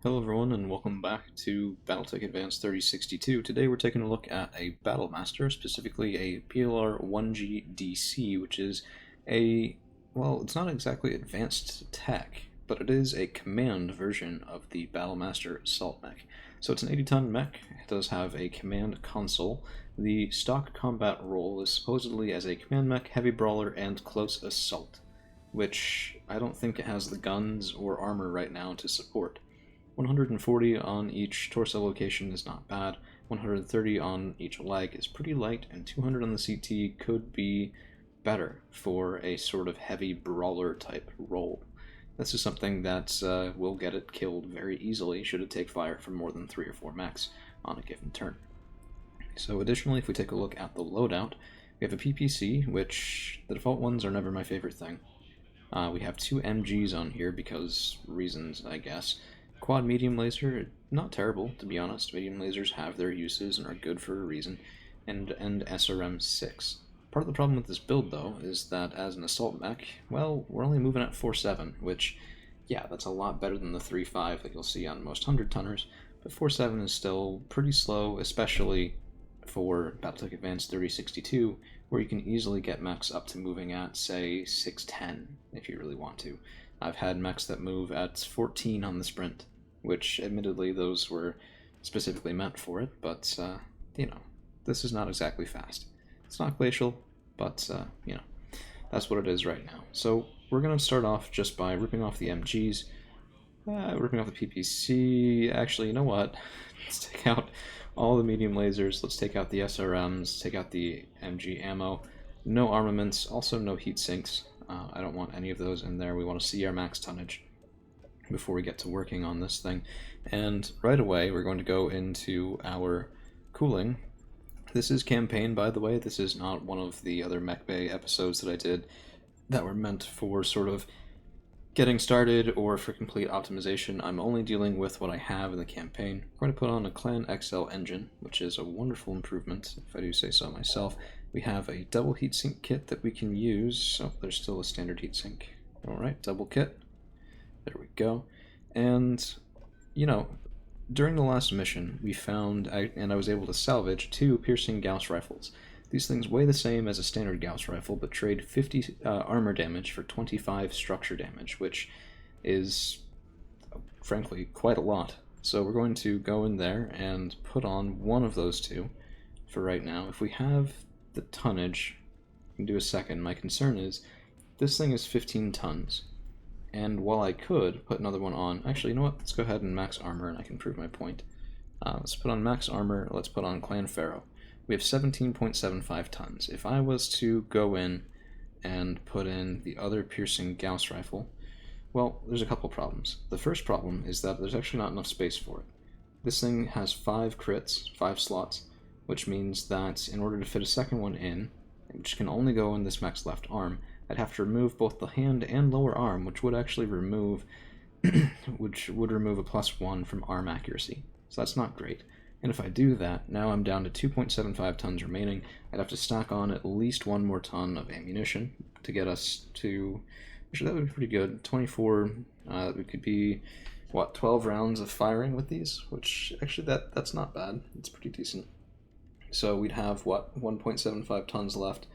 Hello everyone and welcome back to Battletech Advanced 3062. Today we're taking a look at a Battlemaster, specifically a PLR-1G-DC, which is well, it's not exactly advanced tech, but it is a command version of the Battlemaster assault mech. So it's an 80-ton mech, it does have a command console. The stock combat role is supposedly as a command mech, heavy brawler, and close assault, which I don't think it has the guns or armor right now to support. 140 on each torso location is not bad, 130 on each leg is pretty light, and 200 on the CT could be better for a sort of heavy brawler type role. This is something that will get it killed very easily should it take fire from more than 3 or 4 mechs on a given turn. So additionally, if we take a look at the loadout, we have a PPC, which the default ones are never my favorite thing. We have 2 MGs on here because reasons, I guess. Quad medium laser, not terrible to be honest. Medium lasers have their uses and are good for a reason. And SRM 6. Part of the problem with this build though is that as an assault mech, well, we're only moving at 4.7, which, yeah, that's a lot better than the 3.5 that you'll see on most 100-tonners, but 4.7 is still pretty slow, especially for Battletech Advanced 3062, where you can easily get mechs up to moving at, say, 6.10 if you really want to. I've had mechs that move at 14 on the sprint, which admittedly those were specifically meant for it, but, you know, this is not exactly fast. It's not glacial, but, you know, that's what it is right now. So we're going to start off just by ripping off the MGs, ripping off the PPC. Actually, you know what? Let's take out all the medium lasers, let's take out the SRMs, take out the MG ammo, no armaments, also no heat sinks. I don't want any of those in there. We want to see our max tonnage before we get to working on this thing. And right away, we're going to go into our cooling. This is campaign, by the way. This is not one of the other Mech Bay episodes that I did that were meant for sort of getting started or for complete optimization. I'm only dealing with what I have in the campaign. I'm going to put on a Clan XL engine, which is a wonderful improvement, if I do say so myself. We have a double heatsink kit that we can use. Oh, there's still a standard heatsink. Alright, double kit. There we go. And, you know, during the last mission, we found, and I was able to salvage 2 piercing Gauss rifles. These things weigh the same as a standard Gauss rifle, but trade 50 armor damage for 25 structure damage, which is, frankly, quite a lot. So we're going to go in there and put on one of those 2 for right now. If we have the tonnage, we can do a second. My concern is this thing is 15 tons. And while I could put another one on, actually, you know what? Let's go ahead and max armor and I can prove my point. Let's put on max armor, let's put on Clan Pharaoh. We have 17.75 tons. If I was to go in and put in the other piercing Gauss rifle, well, there's a couple problems. The first problem is that there's actually not enough space for it. This thing has 5 crits, 5 slots, which means that in order to fit a second one in, which can only go in this mech's left arm, I'd have to remove both the hand and lower arm, which would actually remove a +1 from arm accuracy. So that's not great. And if I do that, now I'm down to 2.75 tons remaining. I'd have to stack on at least 1 more ton of ammunition to get us to, actually that would be pretty good, 24, it could be, what, 12 rounds of firing with these, which actually that's not bad, it's pretty decent. So we'd have, what, 1.75 tons left.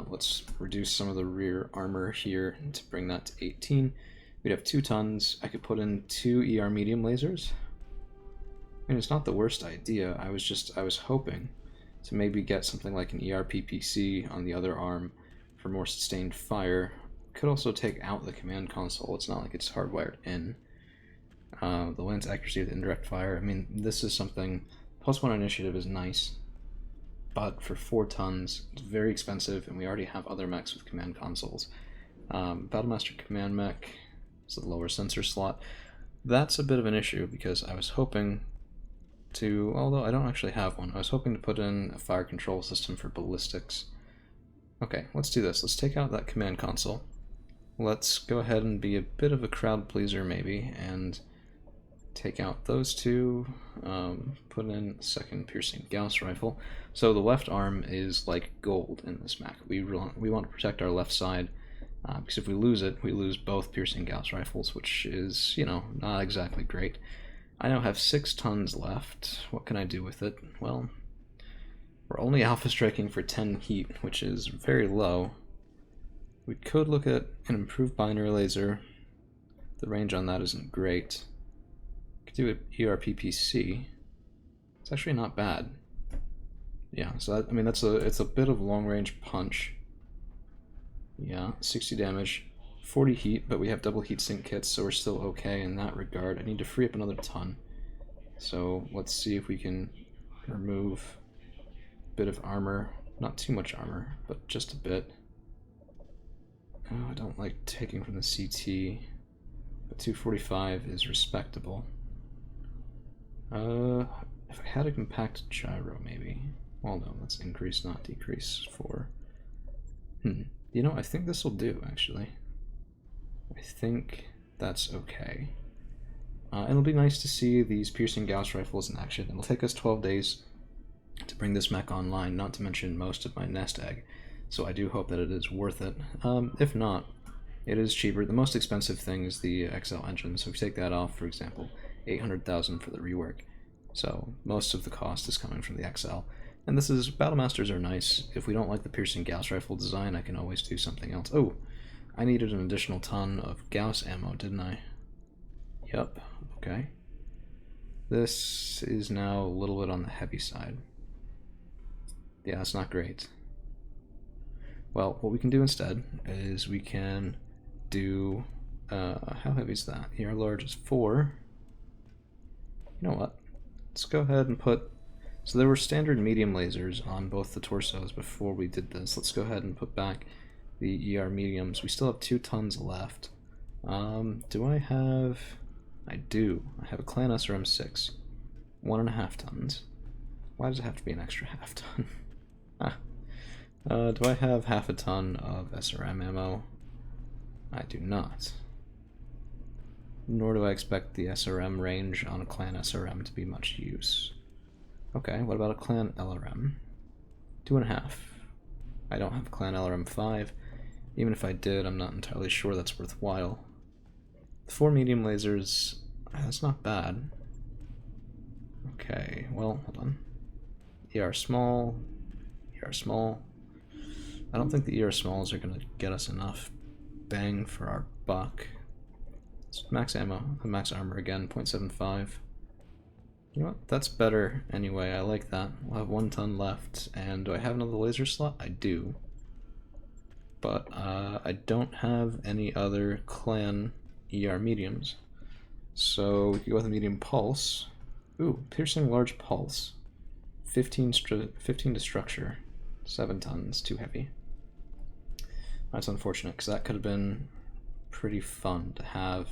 Let's reduce some of the rear armor here to bring that to 18. We'd have 2 tons. I could put in 2 ER medium lasers. I mean, it's not the worst idea. I was hoping to maybe get something like an ER PPC on the other arm for more sustained fire. Could also take out the command console. It's not like it's hardwired in. The lance accuracy with indirect fire. I mean, this is something. +1 initiative is nice, but for 4 tons, it's very expensive, and we already have other mechs with command consoles. Battlemaster command mech is the lower sensor slot. That's a bit of an issue because I was hoping to, although I don't actually have one, I was hoping to put in a fire control system for ballistics. Okay, let's do this. Let's take out that command console. Let's go ahead and be a bit of a crowd pleaser maybe, and take out those 2, put in a second piercing Gauss rifle. So the left arm is like gold in this mech. We want to protect our left side, because if we lose it, we lose both piercing Gauss rifles, which is, you know, not exactly great. I now have 6 tons left. What can I do with it? Well, we're only alpha striking for 10 heat, which is very low. We could look at an improved binary laser. The range on that isn't great. Could do an ERPPC. It's actually not bad. Yeah, so that, I mean it's a bit of long range punch. Yeah, 60 damage, 40 heat, but we have double heat sink kits, so we're still okay in that regard. I need to free up another ton. So let's see if we can remove a bit of armor. Not too much armor, but just a bit. Oh, I don't like taking from the CT, but 245 is respectable. If I had a compact gyro, maybe. Well, no, let's increase, not decrease for... You know, I think this will do, actually. I think that's okay. And it'll be nice to see these piercing Gauss rifles in action. It'll take us 12 days to bring this mech online, not to mention most of my nest egg. So I do hope that it is worth it. If not, it is cheaper. The most expensive thing is the XL engine, so if you take that off, for example, 800,000 for the rework. So most of the cost is coming from the XL. And this is, Battlemasters are nice. If we don't like the piercing Gauss rifle design, I can always do something else. Oh, I needed an additional ton of Gauss ammo, didn't I? Yep, okay. This is now a little bit on the heavy side. Yeah, that's not great. Well, what we can do instead is we can do, how heavy is that? Here, large is 4. You know what? Let's go ahead and put, so there were standard medium lasers on both the torsos before we did this. Let's go ahead and put back the ER mediums. We still have 2 tons left. Do I have, I do. I have a Clan SRM-6, 1.5 tons. Why does it have to be an extra half ton? Do I have half a ton of SRM ammo? I do not. Nor do I expect the SRM range on a Clan SRM to be much use. Okay, what about a Clan LRM? 2.5. I don't have a Clan LRM 5. Even if I did, I'm not entirely sure that's worthwhile. The 4 medium lasers, that's not bad. Okay, well, hold on. ER small, ER small. I don't think the ER smalls are going to get us enough bang for our buck. It's max ammo, max armor again, 0.75. You know what, that's better anyway, I like that. We'll have 1 ton left, and do I have another laser slot? I do. But I don't have any other Clan ER mediums. So we could go with a medium pulse. Ooh, piercing large pulse. 15 to structure. 7 tons, too heavy. That's unfortunate, because that could have been pretty fun to have.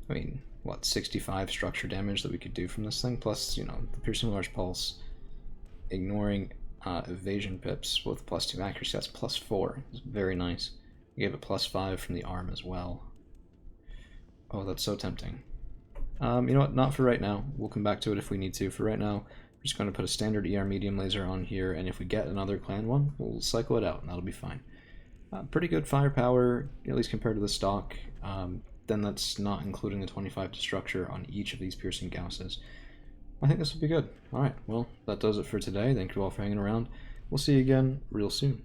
I mean, what, 65 structure damage that we could do from this thing, plus, you know, the piercing large pulse, ignoring evasion pips with +2 accuracy, that's +4. It's very nice. We gave it +5 from the arm as well. Oh, that's so tempting. You know what, not for right now. We'll come back to it if we need to. For right now, we're just going to put a standard ER medium laser on here, and if we get another Clan one, we'll cycle it out, and that'll be fine. Pretty good firepower, at least compared to the stock. Then that's not including the 25 to structure on each of these piercing Gausses. I think this will be good. Alright, well, that does it for today. Thank you all for hanging around. We'll see you again real soon.